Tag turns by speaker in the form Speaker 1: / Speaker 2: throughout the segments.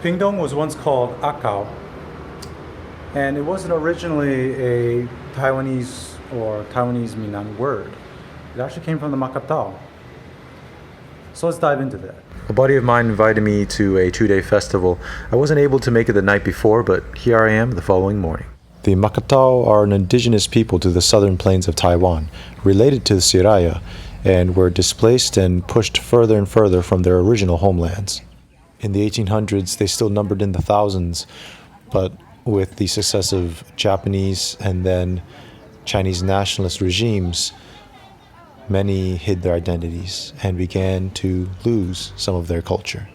Speaker 1: Pingdong was once called Akao, and it wasn't originally a Taiwanese or Taiwanese Minnan word. It actually came from the Makatao. So let's dive into that. A buddy of mine invited me to a 2-day festival. I wasn't able to make it the night before, but here I am the following morning. The Makatao are an indigenous people to the southern plains of Taiwan, related to the Siraya, and were displaced and pushed further and further from their original homelands. In the 1800s, they still numbered in the thousands, but with the successive Japanese and then Chinese nationalist regimes, many hid their identities and began to lose some of their culture.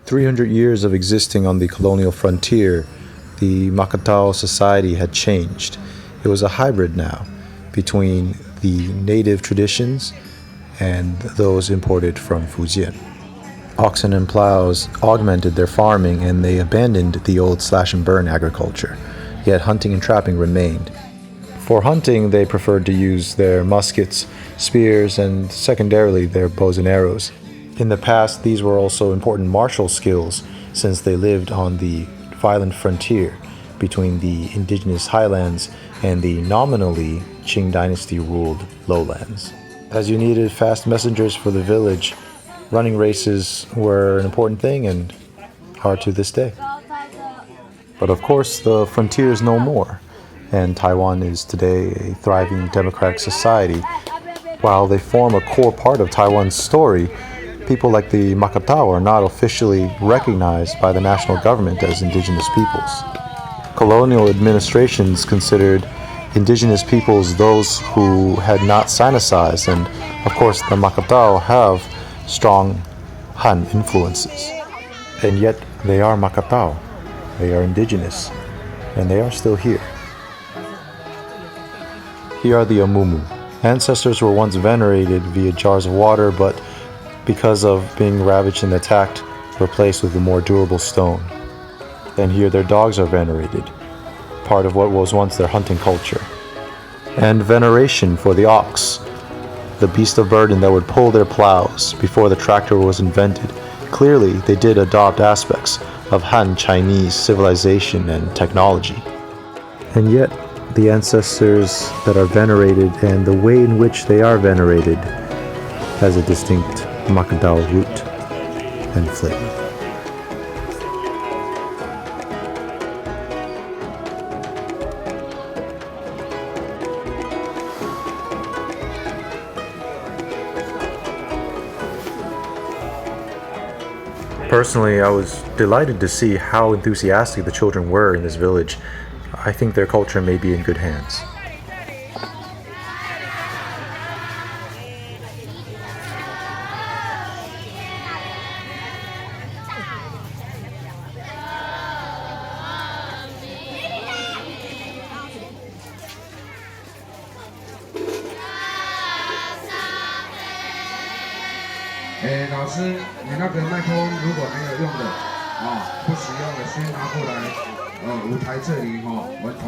Speaker 1: 300 years of existing on the colonial frontier, the Makatao society had changed. It was a hybrid now between the native traditions and those imported from Fujian. Oxen and plows augmented their farming and they abandoned the old slash-and-burn agriculture, yet hunting and trapping remained. For hunting, they preferred to use their muskets, spears, and secondarily their bows and arrows. In the past, these were also important martial skills since they lived on the violent frontier between the indigenous highlands and the nominally Qing dynasty-ruled lowlands. As you needed fast messengers for the village, running races were an important thing and are to this day. But of course, the frontier is no more, and Taiwan is today a thriving democratic society. While they form a core part of Taiwan's story, people like the Makatao are not officially recognized by the national government as indigenous peoples. Colonial administrations considered indigenous peoples those who had not sinicized, and of course the Makatao have strong Han influences. And yet they are Makatao, they are indigenous, and they are still here. Here are the Amumu. Ancestors were once venerated via jars of water, but because of being ravaged and attacked, replaced with a more durable stone. And here their dogs are venerated, part of what was once their hunting culture. And veneration for the ox, the beast of burden that would pull their plows before the tractor was invented. Clearly, they did adopt aspects of Han Chinese civilization and technology. And yet, the ancestors that are venerated and the way in which they are venerated has a distinct Makatao root and flavor. Personally, I was delighted to see how enthusiastic the children were in this village. I think their culture may be in good hands.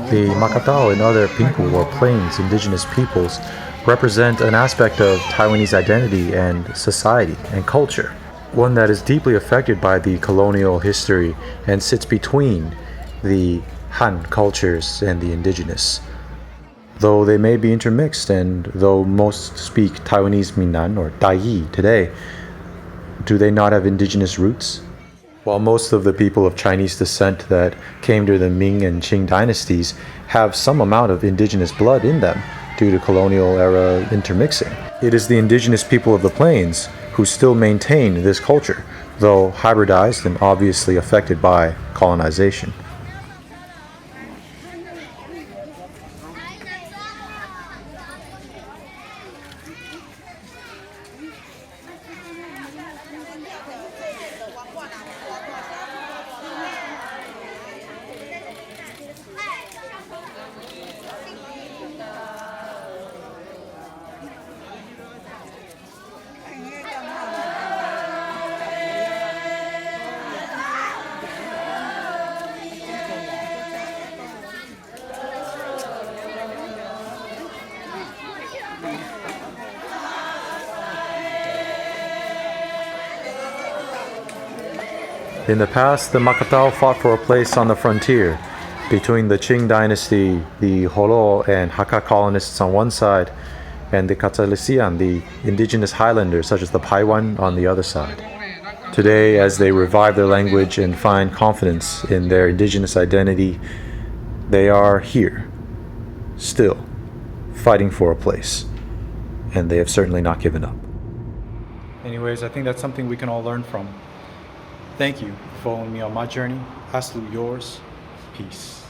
Speaker 1: The Makatao and other people or plains indigenous peoples represent an aspect of Taiwanese identity and society and culture, one that is deeply affected by the colonial history and sits between the Han cultures and the indigenous. Though they may be intermixed and though most speak Taiwanese Minnan or Daiyi today, do they not have indigenous roots? While most of the people of Chinese descent that came during the Ming and Qing dynasties have some amount of indigenous blood in them due to colonial era intermixing, it is the indigenous people of the plains who still maintain this culture, though hybridized and obviously affected by colonization. In the past, the Makatao fought for a place on the frontier between the Qing dynasty, the Holo and Hakka colonists on one side, and the Catalesian, the indigenous highlanders such as the Paiwan, on the other side. Today, as they revive their language and find confidence in their indigenous identity, they are here, still, fighting for a place. And they have certainly not given up. Anyways, I think that's something we can all learn from. Thank you for following me on my journey. Hasta yours. Peace.